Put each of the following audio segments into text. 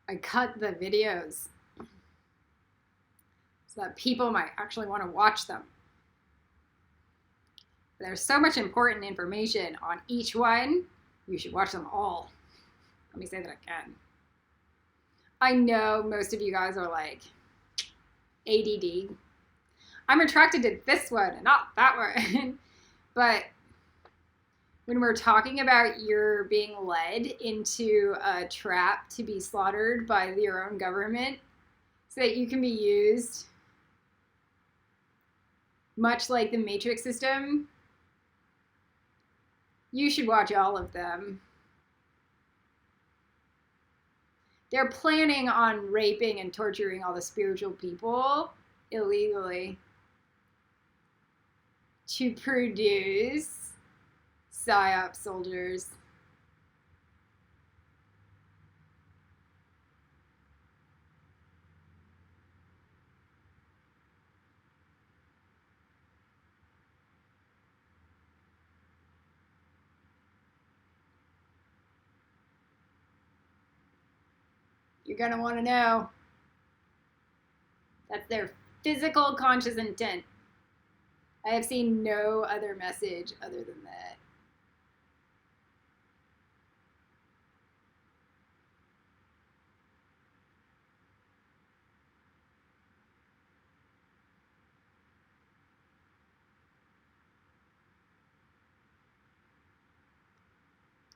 I cut the videos so that people might actually want to watch them. There's so much important information on each one. You should watch them all. Let me say that again. I know most of you guys are like, ADD. I'm attracted to this one and not that one. But when we're talking about you're being led into a trap to be slaughtered by your own government so that you can be used much like the Matrix system, you should watch all of them. They're planning on raping and torturing all the spiritual people illegally to produce PSYOP soldiers. You're going to want to know. That's their physical conscious intent. I have seen no other message other than that.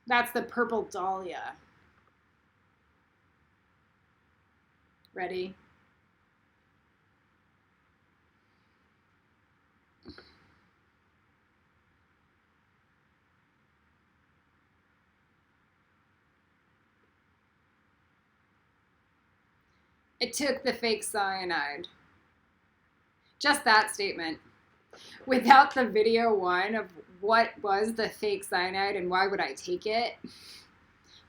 That's the purple dahlia. Ready? It took the fake cyanide. Just that statement. Without the video one of what was the fake cyanide and why would I take it,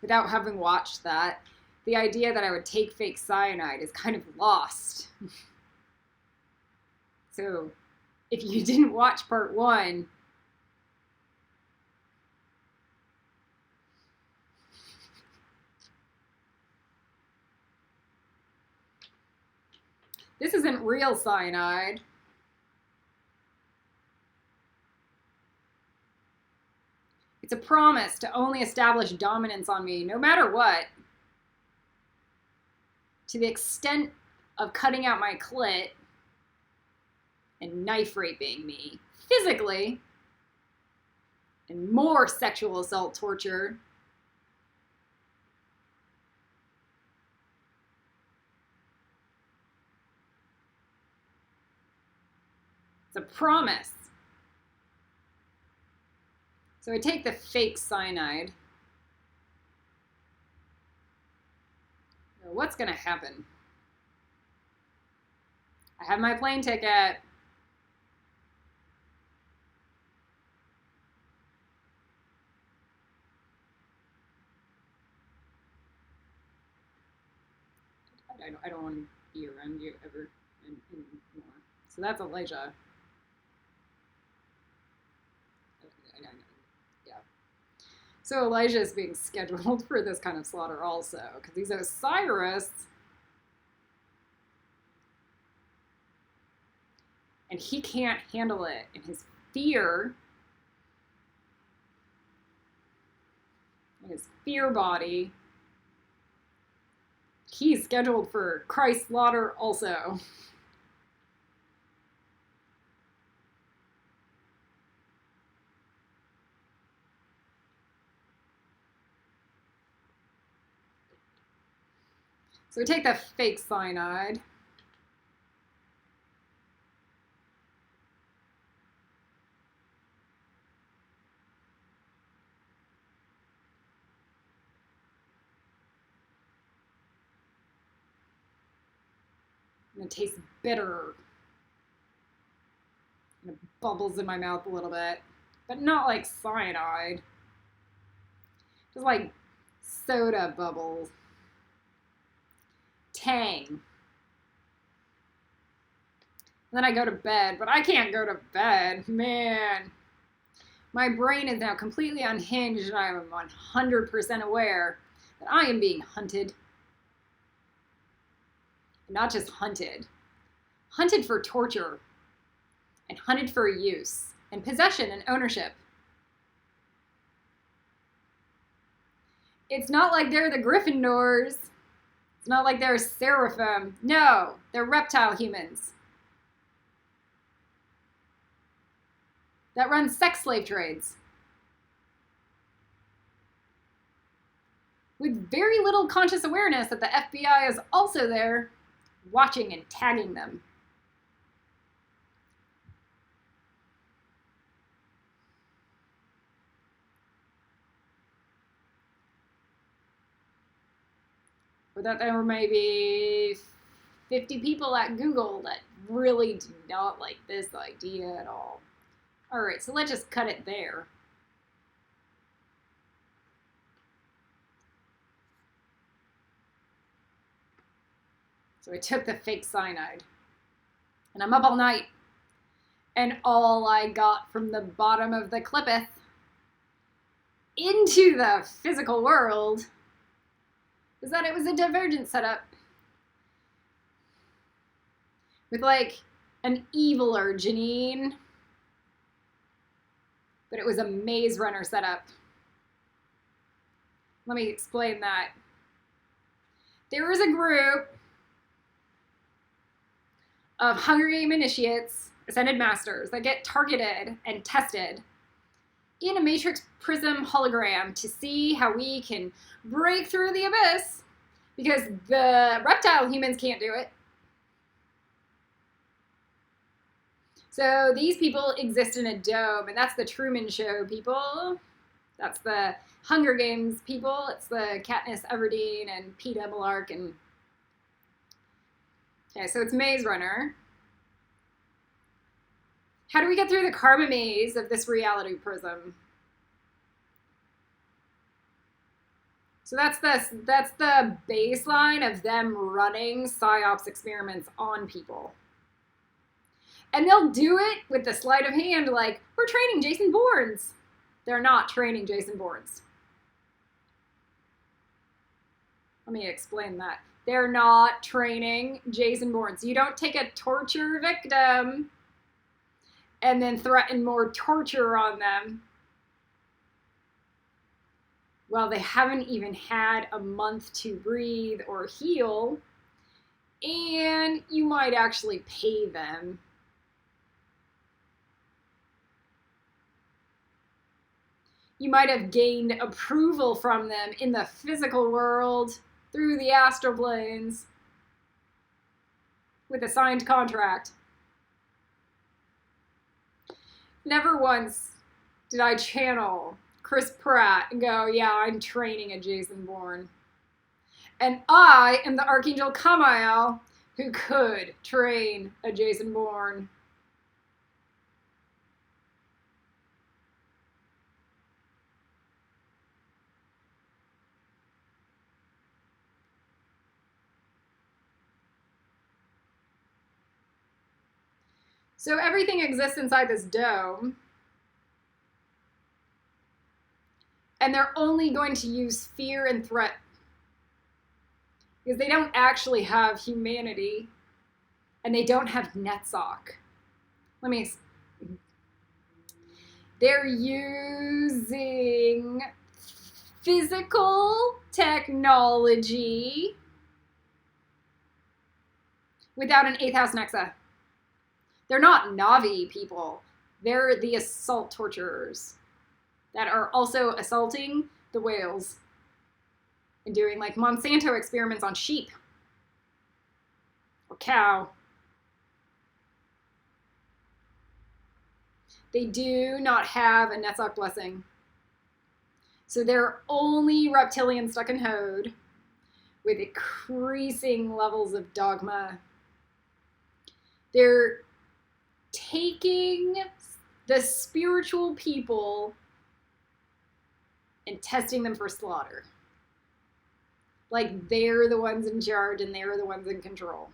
without having watched that, the idea that I would take fake cyanide is kind of lost. So if you didn't watch part one, this isn't real cyanide. It's a promise to only establish dominance on me, no matter what, to the extent of cutting out my clit and knife raping me physically, and more sexual assault torture. It's a promise. So I take the fake cyanide. What's going to happen? I have my plane ticket. I don't want to be around you ever anymore. So that's Elijah. Yeah. So Elijah is being scheduled for this kind of slaughter also, because he's Osiris. And he can't handle it. And his fear, and his fear body, he's scheduled for Christ's slaughter also. So we take the fake cyanide. And it tastes bitter. And it bubbles in my mouth a little bit. But not like cyanide. Just like soda bubbles. Tang. And then I go to bed, but I can't go to bed. Man. My brain is now completely unhinged and I am 100% aware that I am being hunted. not just hunted. Hunted for torture, and hunted for use, and possession and ownership. It's not like they're the Gryffindors. It's not like they're Seraphim. No, they're reptile humans that run sex slave trades with very little conscious awareness that the FBI is also there watching and tagging them. Or that there were maybe 50 people at Google that really do not like this idea at all. All right, so let's just cut it there. So I took the fake cyanide, and I'm up all night, and all I got from the bottom of the clipeth into the physical world was that it was a divergent setup with like an eviler Janine, but it was a maze runner setup. Let me explain that. There was a group of Hunger Game initiates, Ascended Masters, that get targeted and tested in a Matrix Prism hologram to see how we can break through the abyss, because the reptile humans can't do it. So these people exist in a dome, and that's the Truman Show people. That's the Hunger Games people. It's the Katniss Everdeen and Peeta Mellark. And okay, so it's Maze Runner. How do we get through the karma maze of this reality prism? So that's the baseline of them running PSYOPs experiments on people. And they'll do it with the sleight of hand, like, we're training Jason Bournes. They're not training Jason Bournes. Let me explain that. They're not training Jason Bournes. You don't take a torture victim and then threaten more torture on them. Well, they haven't even had a month to breathe or heal, and you might actually pay them. You might have gained approval from them in the physical world through the astral planes with a signed contract. Never once did I channel Chris Pratt and go, yeah, I'm training a Jason Bourne. And I am the Archangel Kamael who could train a Jason Bourne. So everything exists inside this dome, and they're only going to use fear and threat because they don't actually have humanity, and they don't have Netsock. They're using physical technology without an 8th house Nexa. They're not Navi people. They're the assault torturers that are also assaulting the whales and doing like Monsanto experiments on sheep or cow. They do not have a Netsock blessing. So they're only reptilian stuck in Hode with increasing levels of dogma. They're taking the spiritual people and testing them for slaughter. Like they're the ones in charge and they're the ones in control.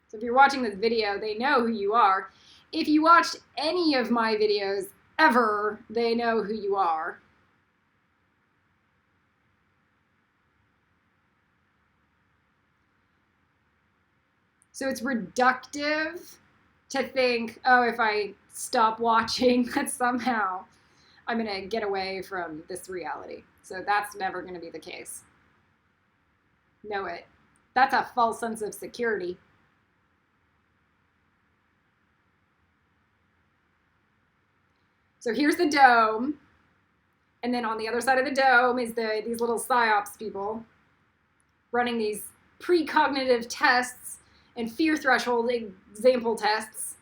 So if you're watching this video, they know who you are. If you watched any of my videos ever, they know who you are. So it's reductive to think, oh, if I stop watching, that somehow I'm going to get away from this reality. So that's never going to be the case. Know it. That's a false sense of security. So here's the dome. And then on the other side of the dome is these little PSYOPs people running these precognitive tests and fear threshold example tests.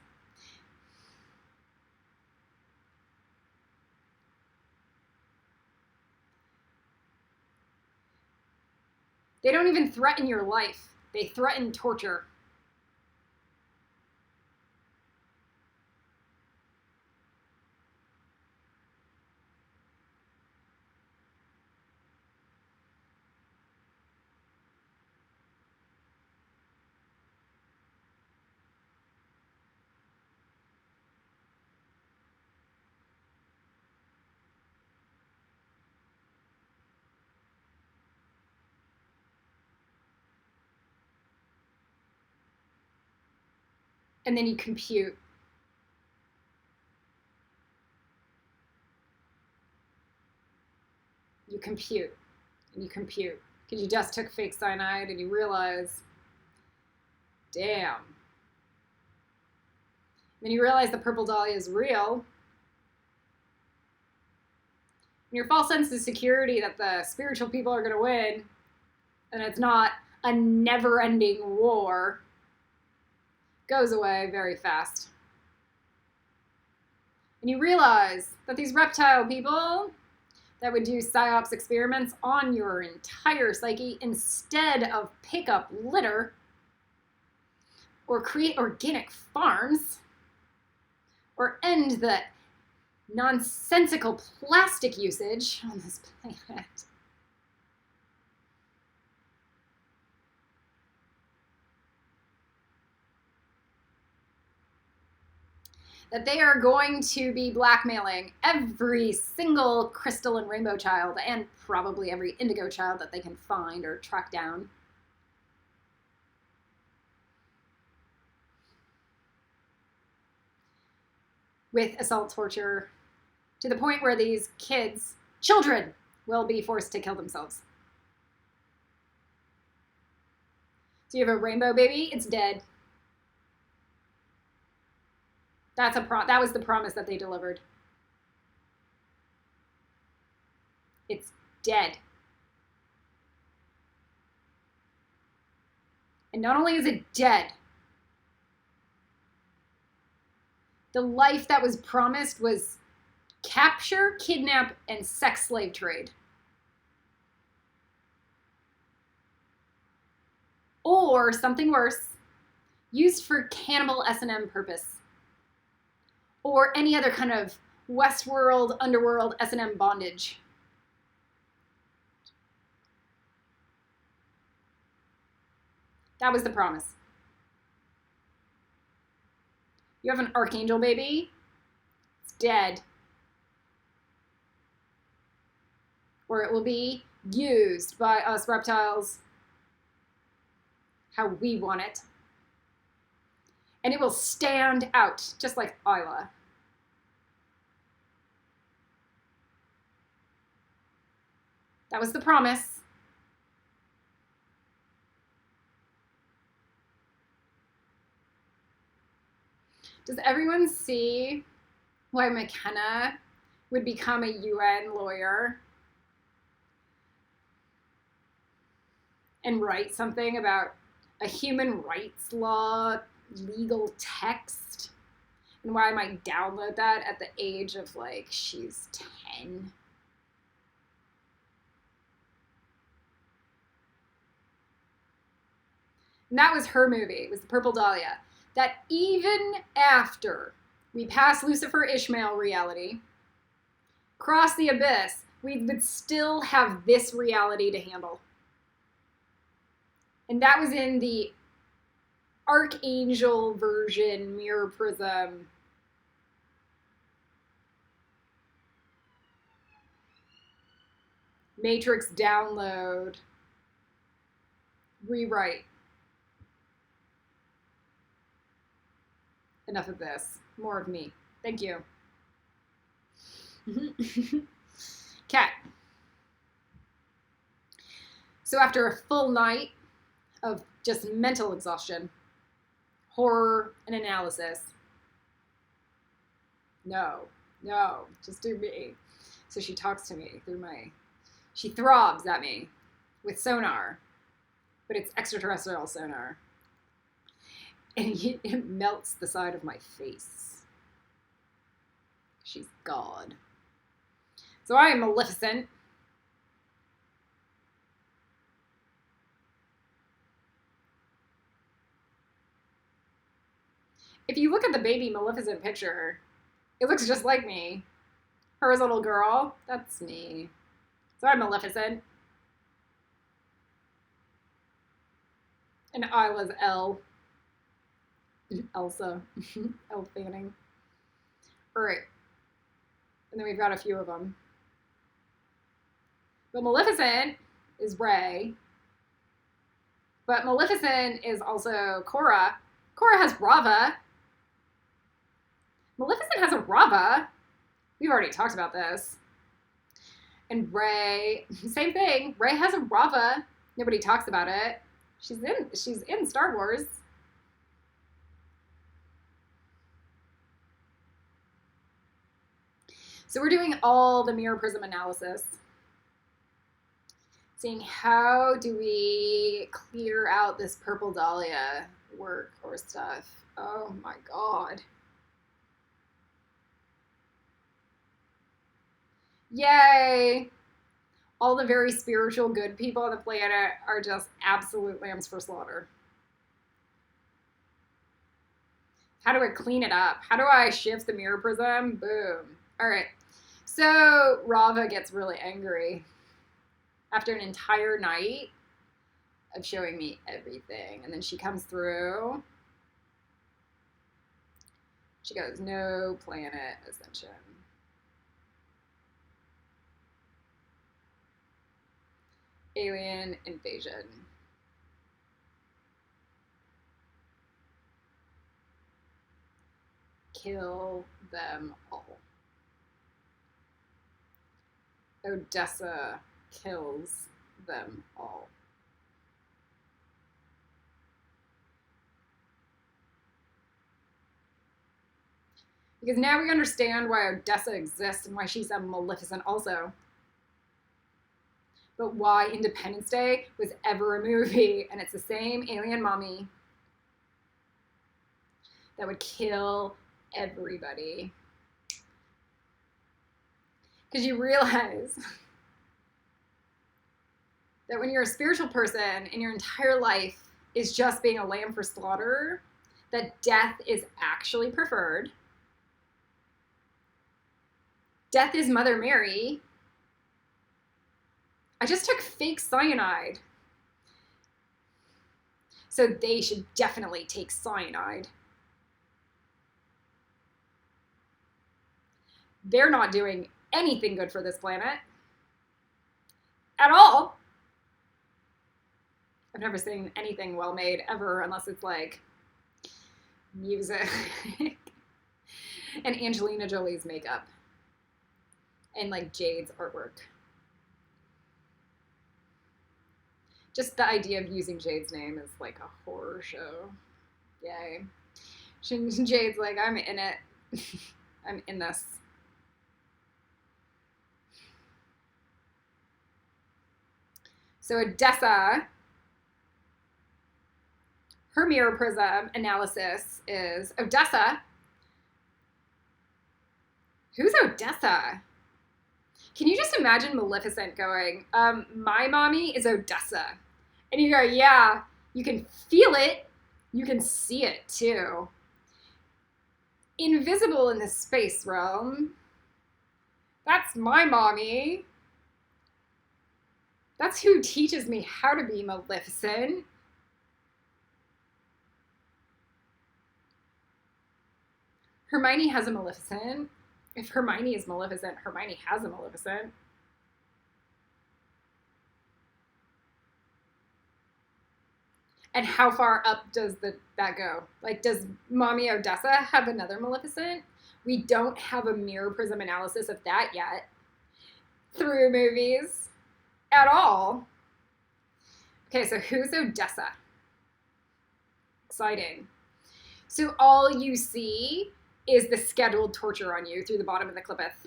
They don't even threaten your life. They threaten torture. And then you compute. You compute, and you compute. Because you just took fake cyanide and you realize, damn. Then you realize the purple dahlia is real. And your false sense of security that the spiritual people are going to win, and it's not a never-ending war, goes away very fast. And you realize that these reptile people that would do PSYOPs experiments on your entire psyche instead of pick up litter or create organic farms or end the nonsensical plastic usage on this planet. That they are going to be blackmailing every single crystal and rainbow child and probably every indigo child that they can find or track down. With assault torture to the point where these kids, children, will be forced to kill themselves. So you have a rainbow baby, it's dead. That was the promise that they delivered. It's dead. And not only is it dead, the life that was promised was capture, kidnap, and sex slave trade. Or something worse, used for cannibal S&M purpose. Or any other kind of Westworld, underworld, S&M bondage. That was the promise. You have an archangel baby, it's dead. Or it will be used by us reptiles how we want it. And it will stand out, just like Isla. That was the promise. Does everyone see why McKenna would become a UN lawyer and write something about a human rights law legal text, and why I might download that at the age of like she's 10? And that was her movie. It was the Purple Dahlia. That even after we pass Lucifer Ishmael reality, cross the abyss, we would still have this reality to handle. And that was in the Archangel version, Mirror Prism. Matrix download. Rewrite. enough of this. More of me. Thank you. Okay. So after a full night of just mental exhaustion, horror, and analysis, no, just do me. So she talks to me through she throbs at me with sonar, but it's extraterrestrial sonar. And it melts the side of my face. She's God. So I am Maleficent. If you look at the baby Maleficent picture, it looks just like me. Her as a little girl, that's me. So I'm Maleficent. And I was Elle. Elsa. Elle Fanning. Alright. And then we've got a few of them. But Maleficent is Ray. But Maleficent is also Cora. Cora has RAAVA. Maleficent has a RAAVA. We've already talked about this. And Ray, same thing. Ray has a RAAVA. Nobody talks about it. She's in Star Wars. So we're doing all the mirror prism analysis. Seeing how do we clear out this purple dahlia work or stuff. Oh my God. Yay! All the very spiritual good people on the planet are just absolute lambs for slaughter. How do I clean it up? How do I shift the mirror prism? Boom. All right. So RAAVA gets really angry after an entire night of showing me everything. And then she comes through. She goes, no planet ascension. Alien invasion. Kill them all. ODESSA kills them all. Because now we understand why ODESSA exists and why she's a Maleficent also. But why Independence Day was ever a movie, and it's the same alien mommy that would kill everybody. Because you realize that when you're a spiritual person and your entire life is just being a lamb for slaughter, that death is actually preferred. Death is Mother Mary. I just took fake cyanide. So they should definitely take cyanide. They're not doing anything good for this planet. At all. I've never seen anything well made ever unless it's like music and Angelina Jolie's makeup and like Jade's artwork. Just the idea of using Jade's name is like a horror show. Yay. Jade's like, I'm in it. I'm in this. So ODESSA, her mirror prism analysis is ODESSA. Who's ODESSA? Can you just imagine Maleficent going, my mommy is ODESSA. And you go, yeah, you can feel it. You can see it too. Invisible in the space realm. That's my mommy. That's who teaches me how to be Maleficent. Hermione has a Maleficent. If Hermione is Maleficent, Hermione has a Maleficent. And how far up does that go? Like, does Mommy ODESSA have another Maleficent? We don't have a mirror prism analysis of that yet through movies at all. Okay, so who's ODESSA? Exciting. So all you see is the scheduled torture on you through the bottom of the clipith.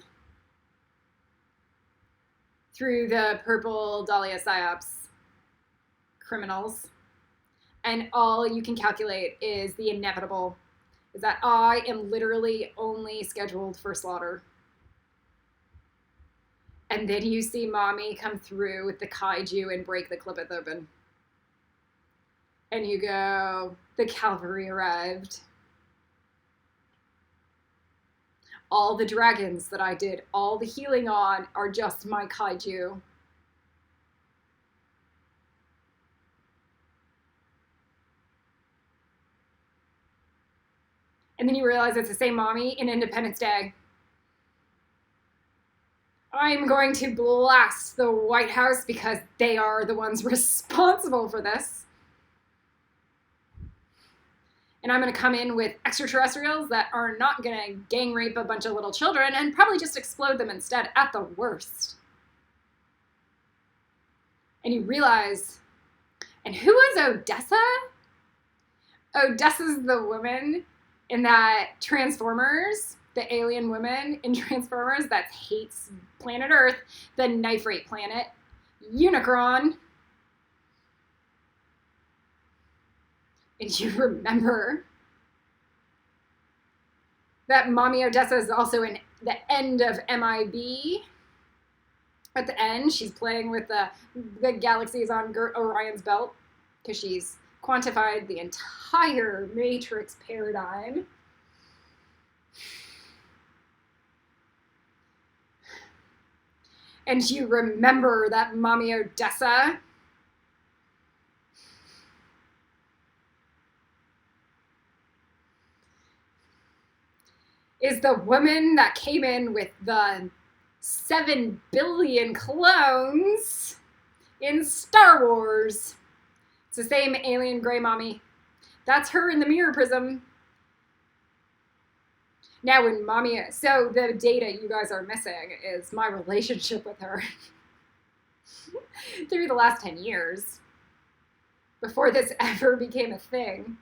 Through the purple DHALIA psyops criminals. And all you can calculate is the inevitable, is that I am literally only scheduled for slaughter. And then you see Mommy come through with the kaiju and break the clipith open. And you go, the cavalry arrived. All the dragons that I did all the healing on are just my kaiju. And then you realize it's the same Mommy in Independence Day. I'm going to blast the White House because they are the ones responsible for this. And I'm going to come in with extraterrestrials that are not going to gang rape a bunch of little children and probably just explode them instead at the worst. And you realize, and who is ODESSA? ODESSA's the woman in that Transformers, the alien woman in Transformers that hates planet Earth, the knife rape planet, Unicron. And you remember that Mommy ODESSA is also in the end of MIB. At the end, she's playing with the galaxies on Orion's belt because she's quantified the entire Matrix paradigm. And you remember that Mommy ODESSA is the woman that came in with the 7 billion clones in Star Wars. It's the same alien gray Mommy. That's her in the mirror prism. Now when Mommy, so the data you guys are missing is my relationship with her through the last 10 years, before this ever became a thing.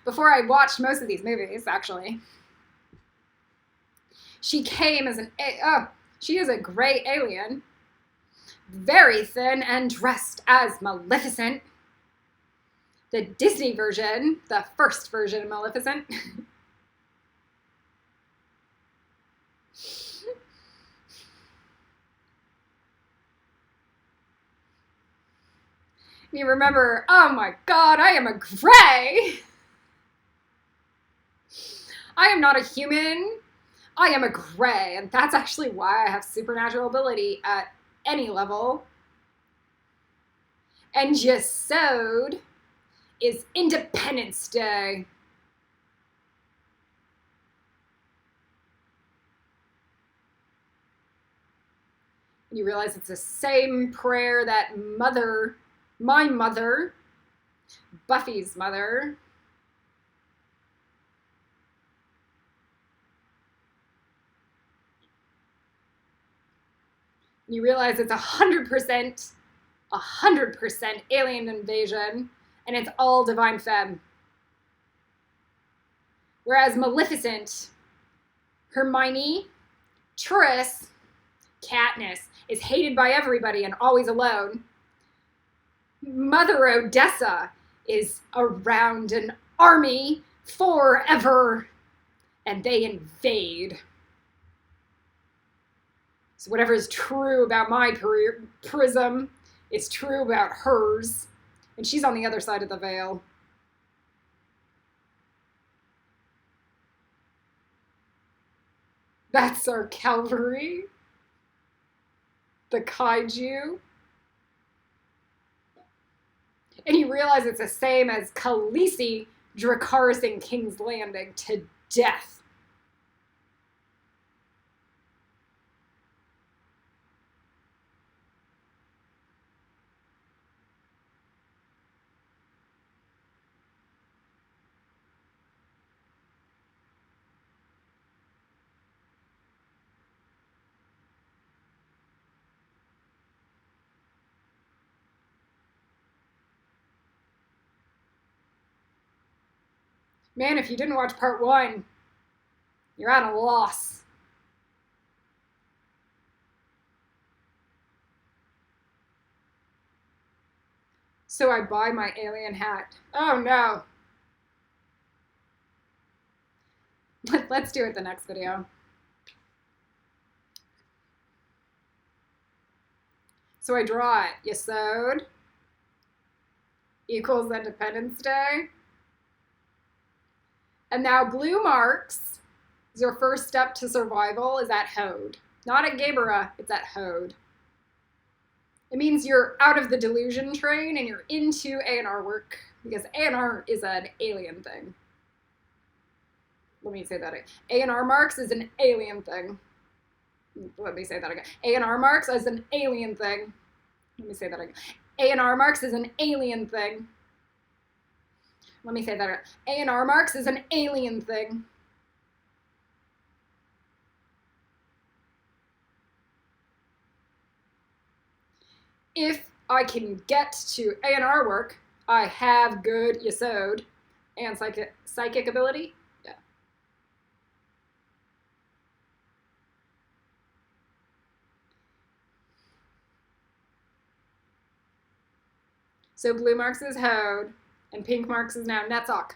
Before I watched most of these movies, actually. She came as she is a gray alien, very thin and dressed as Maleficent. The Disney version, the first version of Maleficent. You remember, oh my God, I am a gray. I am not a human. I am a gray, and that's actually why I have supernatural ability at any level. And Yesod is Independence Day. And you realize it's the same prayer that my mother, Buffy's mother, you realize it's 100% alien invasion, and it's all divine femme. Whereas Maleficent, Hermione, Tris, Katniss is hated by everybody and always alone. Mother ODESSA is around an army forever, and they invade. So whatever is true about my prism is true about hers. And she's on the other side of the veil. That's our cavalry. The kaiju. And you realize it's the same as Khaleesi Dracarys King's Landing to death. Man, if you didn't watch part 1, you're at a loss. So I buy my alien hat. Oh no. Let's do it the next video. So I draw it. Yesod equals Independence Day. And now blue marks is your first step to survival is at Hode. Not at Gebera, it's at Hode. It means you're out of the delusion train and you're into A&R work, because A&R is an alien thing. Let me say that again. A&R marks is an alien thing. Let me say that again. A&R marks is an alien thing. Let me say that again. A&R marks is an alien thing. Let me say that again. A&R marks is an alien thing. If I can get to A&R work, I have good Yesod and psychic ability. Yeah. So blue marks is Hode, and pink marks is now Netzach,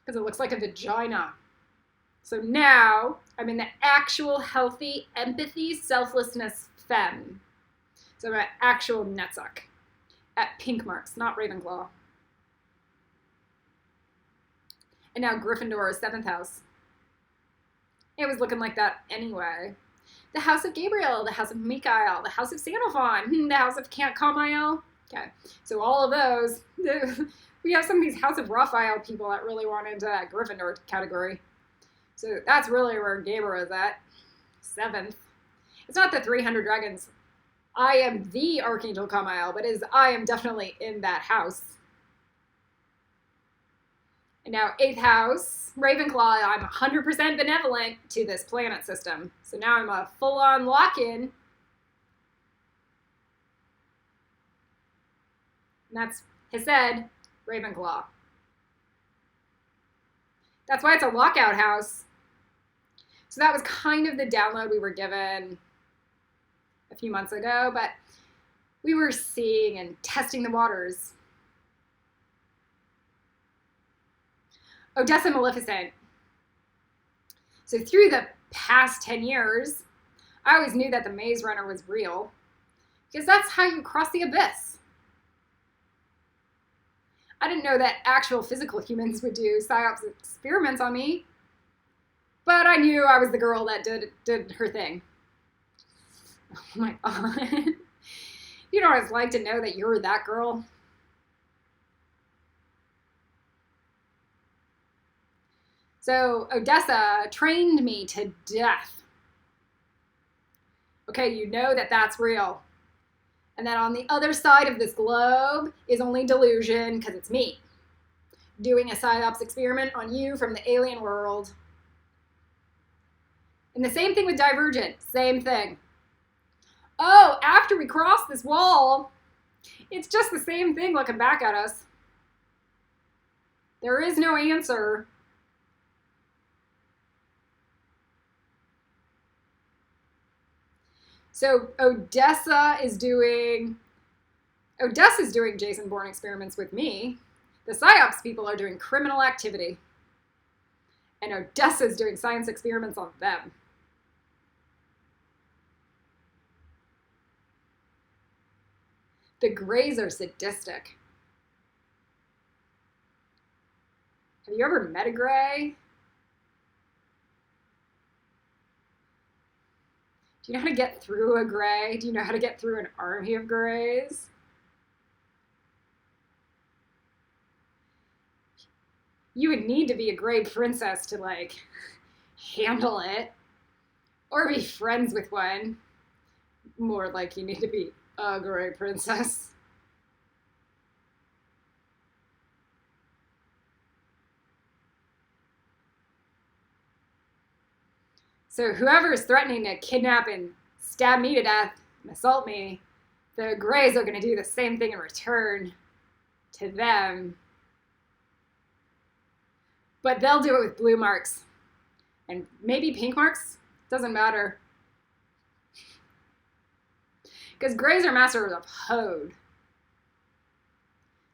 because it looks like a vagina. So now I'm in the actual healthy empathy, selflessness femme. So I'm at actual Netzach at pink marks, not Ravenclaw. And now Gryffindor is 7th house. It was looking like that anyway. The house of Gabriel, the house of Mikael, the house of Xenophon, the house of Cantcomiel. Okay, so all of those, we have some of these House of Raphael people that really want into that Gryffindor category. So that's really where Gabriel is at, 7th. It's not the 300 dragons. I am the Archangel Kamael, but I am definitely in that house. And now 8th house, Ravenclaw, I'm 100% benevolent to this planet system. So now I'm a full-on lock-in. And that's Hesed, Ravenclaw. That's why it's a lockout house. So that was kind of the download we were given a few months ago, but we were seeing and testing the waters. ODESSA Maleficent. So through the past 10 years, I always knew that the Maze Runner was real, because that's how you cross the abyss. I didn't know that actual physical humans would do PSYOPs experiments on me, but I knew I was the girl that did her thing. Oh my God. You know what it's like to know that you're that girl? So ODESSA trained me to death. Okay, you know that that's real. And that on the other side of this globe is only delusion, because it's me doing a PSYOPs experiment on you from the alien world. And the same thing with Divergent, same thing. Oh, after we cross this wall, it's just the same thing looking back at us. There is no answer. So ODESSA is doing Jason Bourne experiments with me. The PSYOPs people are doing criminal activity. And ODESSA is doing science experiments on them. The Greys are sadistic. Have you ever met a Grey? Do you know how to get through a Grey? Do you know how to get through an army of Greys? You would need to be a Grey princess to, like, handle it. Or be friends with one. More like you need to be a Grey princess. So whoever is threatening to kidnap and stab me to death and assault me, the Greys are going to do the same thing in return to them. But they'll do it with blue marks. And maybe pink marks. Doesn't matter. Because grays are masters of code.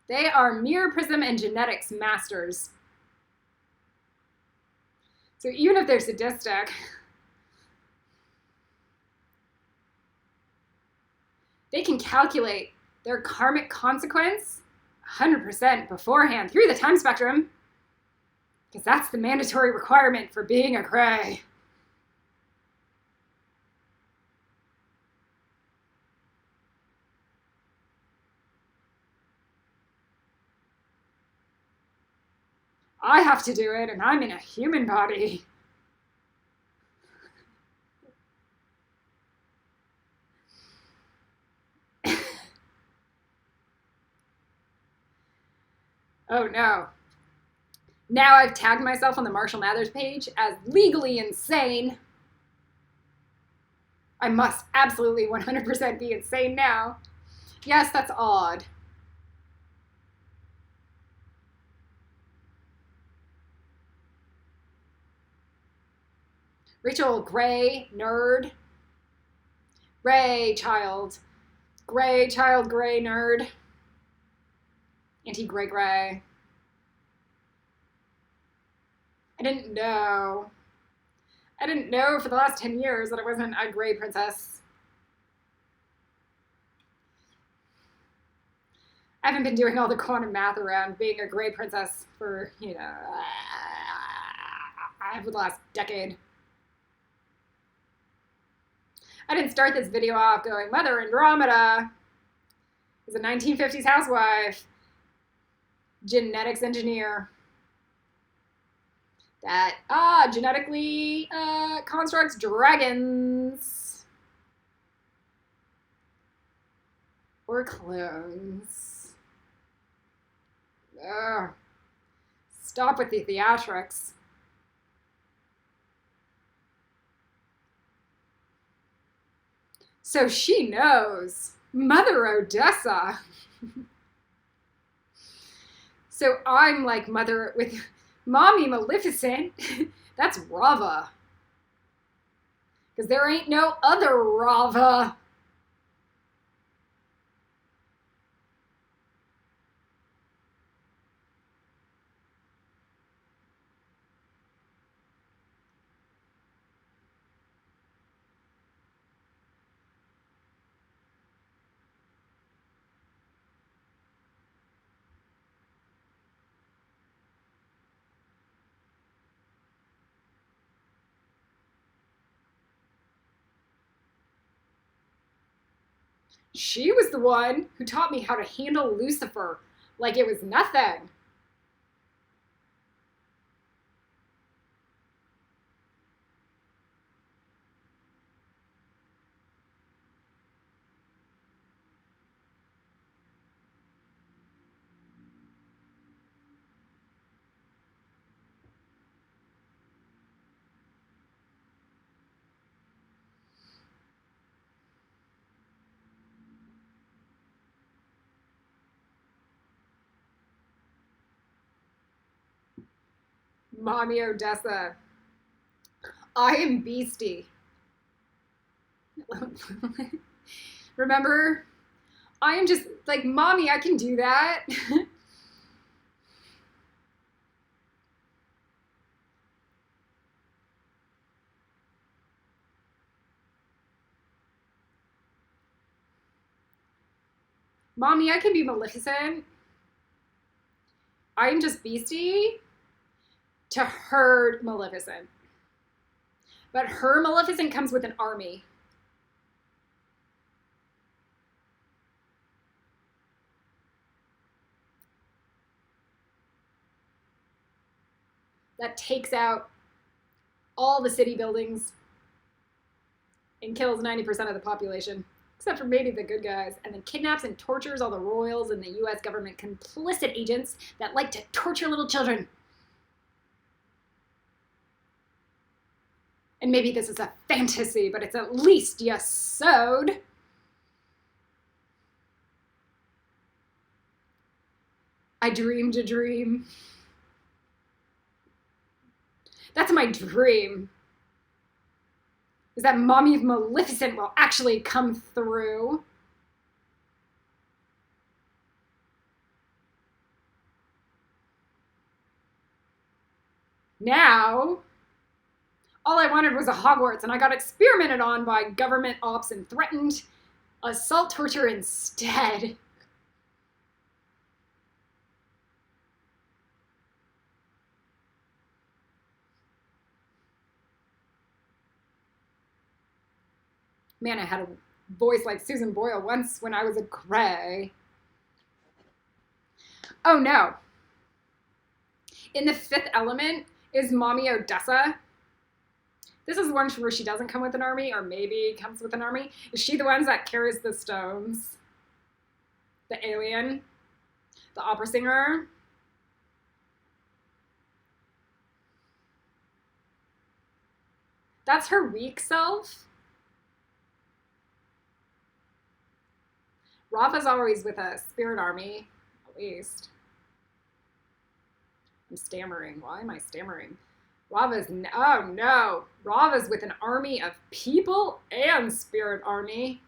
They are mirror prism and genetics masters. So even if they're sadistic, they can calculate their karmic consequence 100% beforehand through the time spectrum, because that's the mandatory requirement for being a gray. I have to do it, and I'm in a human body. Oh no. Now I've tagged myself on the Marshall Mathers page as legally insane. I must absolutely 100% be insane now. Yes, that's odd. Rachel, gray, nerd. Gray, child. Gray, child, gray, nerd. Anti-gray, gray. I didn't know. I didn't know for the last 10 years that I wasn't a gray princess. I haven't been doing all the quantum math around being a gray princess for, for the last decade. I didn't start this video off going, Mother Andromeda is a 1950s housewife, genetics engineer that genetically constructs dragons or clones. Ugh. Stop with the theatrics. So she knows. Mother ODESSA. So I'm like mother with Mommy Maleficent. That's RAAVA. Because there ain't no other RAAVA. She was the one who taught me how to handle Lucifer like it was nothing. Mommy ODESSA. I am beastie. Remember? I am just like, Mommy, I can do that. Mommy, I can be Maleficent. I'm just beastie to her Maleficent. But her Maleficent comes with an army. That takes out all the city buildings and kills 90% of the population, except for maybe the good guys, and then kidnaps and tortures all the royals and the US government complicit agents that like to torture little children. And maybe this is a fantasy, but it's at least yes sewed. I dreamed a dream. That's my dream. Is that Mommy Maleficent will actually come through. Now, all I wanted was a Hogwarts, and I got experimented on by government ops and threatened assault torture instead. Man, I had a voice like Susan Boyle once when I was a Grey. Oh no. In the Fifth Element is Mommy ODESSA. This is one where she doesn't come with an army, or maybe comes with an army. Is she the one that carries the stones? The alien? The opera singer? That's her weak self? RAAVA's always with a spirit army, at least. I'm stammering. Why am I stammering? RAAVA's, oh no. RAAVA's with an army of people and spirit army.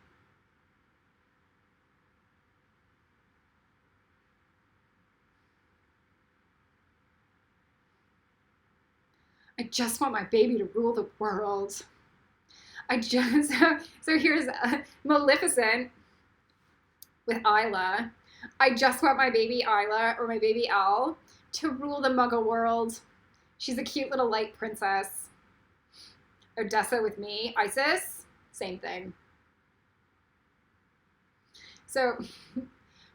I just want my baby to rule the world. So here's Maleficent with Isla. I just want my baby Isla, or my baby Elle, to rule the Muggle world. She's a cute little light princess. ODESSA with me. Isis, same thing. So,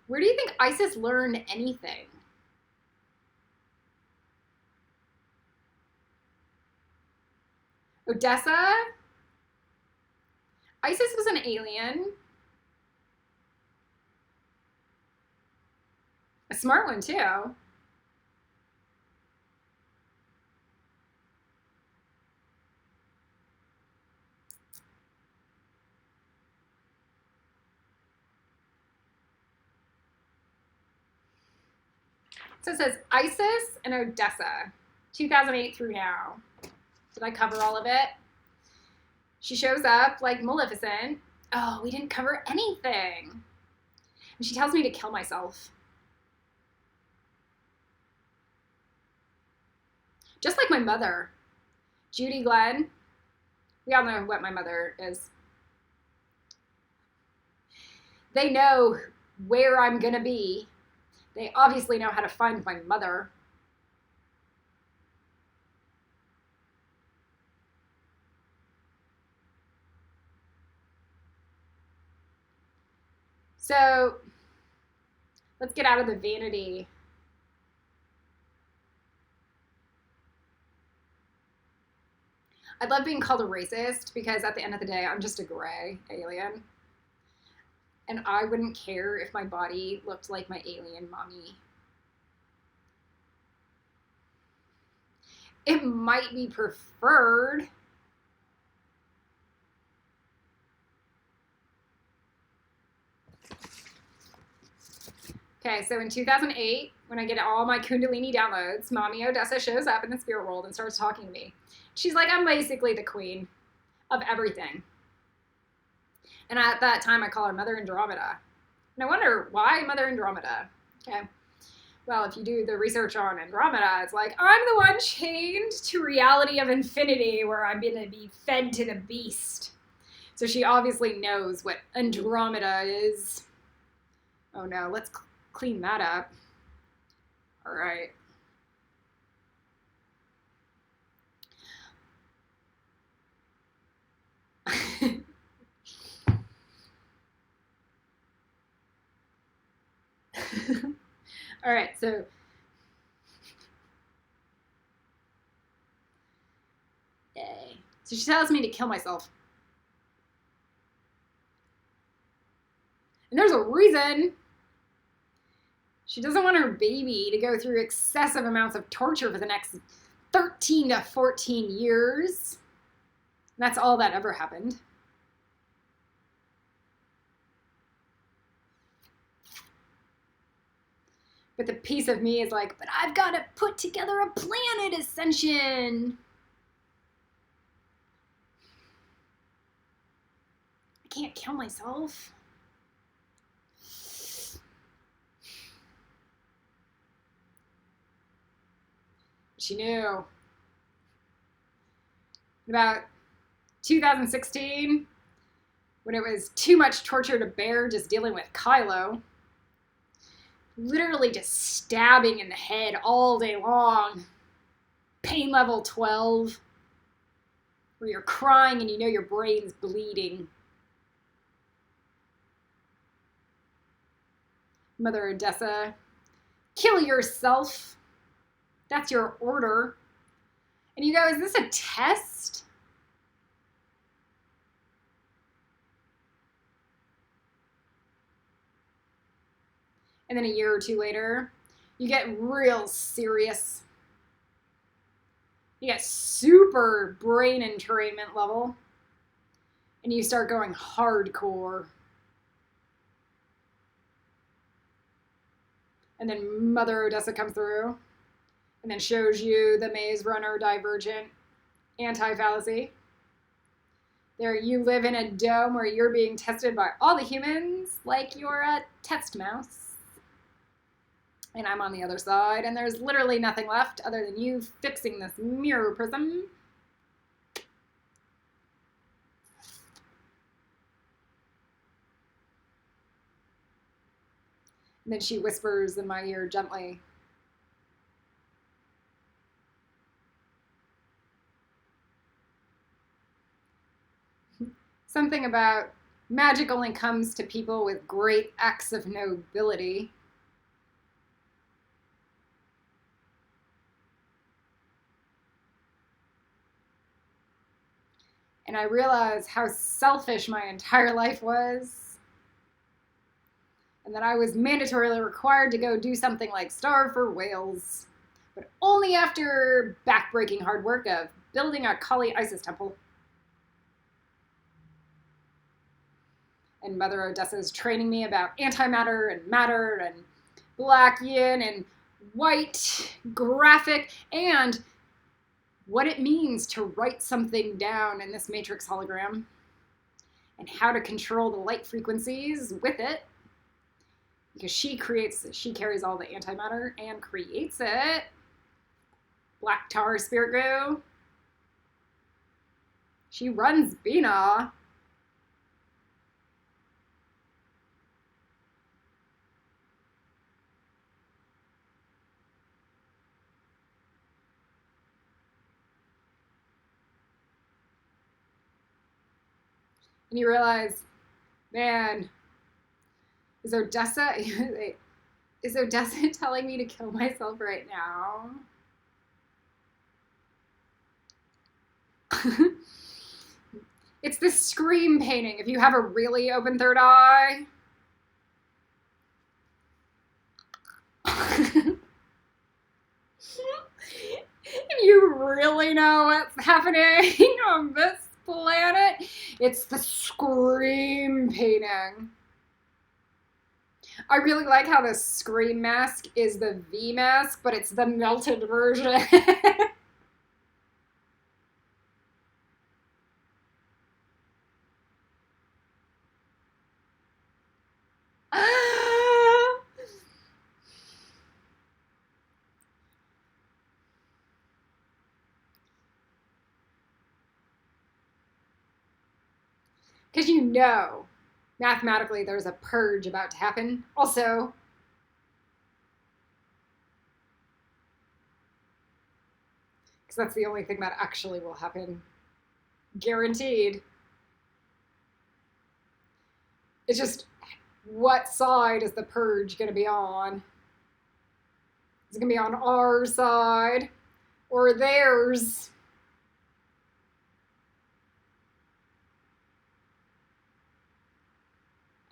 where do you think Isis learned anything? ODESSA? Isis was an alien. A smart one, too. So it says Isis and ODESSA, 2008 through now. Did I cover all of it? She shows up like Maleficent. Oh, we didn't cover anything. And she tells me to kill myself. Just like my mother, Judy Glenn. We all know what my mother is. They know where I'm gonna be. They obviously know how to find my mother. So let's get out of the vanity. I love being called a racist because at the end of the day, I'm just a Grey alien. And I wouldn't care if my body looked like my alien mommy. It might be preferred. Okay, so in 2008, when I get all my Kundalini downloads, Mommy ODESSA shows up in the spirit world and starts talking to me. She's like, I'm basically the queen of everything. And at that time, I call her Mother Andromeda. And I wonder, why Mother Andromeda? Okay. Well, if you do the research on Andromeda, it's like, I'm the one chained to reality of infinity where I'm going to be fed to the beast. So she obviously knows what Andromeda is. Oh no, let's clean that up. All right. All right, so yay. So she tells me to kill myself. And there's a reason. She doesn't want her baby to go through excessive amounts of torture for the next 13 to 14 years. And that's all that ever happened. But the piece of me is like, but I've got to put together a planet ascension. can't kill myself. She knew. About 2016, when it was too much torture to bear just dealing with Kylo, literally just stabbing in the head all day long, pain level 12, where you're crying and you know your brain's bleeding. Mother ODESSA, kill yourself. That's your order. And you go, is this a test? And then a year or two later, you get real serious. You get super brain entrainment level. And you start going hardcore. And then Mother ODESSA comes through and then shows you the Maze Runner Divergent anti-fallacy. There you live in a dome where you're being tested by all the humans like you're a test mouse. And I'm on the other side, and there's literally nothing left other than you fixing this mirror prism. And then she whispers in my ear gently, something about magic only comes to people with great acts of nobility. And I realized how selfish my entire life was. And that I was mandatorily required to go do something like starve for whales. But only after backbreaking hard work of building a Kali Isis temple. And Mother ODESSA is training me about antimatter and matter and black yin and white graphic and what it means to write something down in this matrix hologram and how to control the light frequencies with it, because she carries all the antimatter and creates it. Black tar spirit goo. She runs Bina. And you realize, man, is ODESSA telling me to kill myself right now? It's this scream painting. If you have a really open third eye. If you really know what's happening on this planet, it's the scream painting. I really like how the scream mask is the V mask, but it's the melted version. Because you know, mathematically, there's a purge about to happen. Also, because that's the only thing that actually will happen. Guaranteed. It's just, what side is the purge going to be on? Is it going to be on our side or theirs?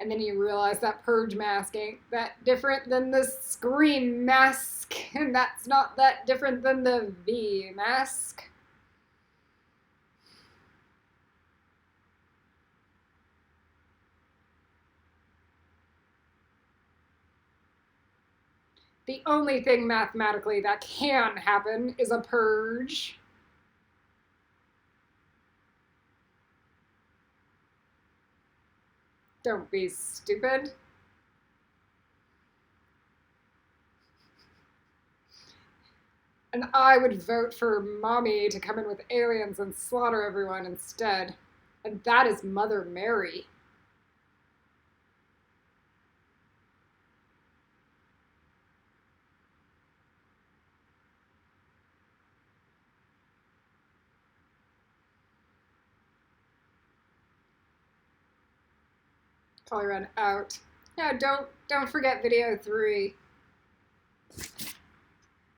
And then you realize that purge mask ain't that different than the scream mask. And that's not that different than the V mask. The only thing mathematically that can happen is a purge. Don't be stupid. And I would vote for Mommy to come in with aliens and slaughter everyone instead. And that is Mother Mary. Probably run out. Yeah, don't forget video 3.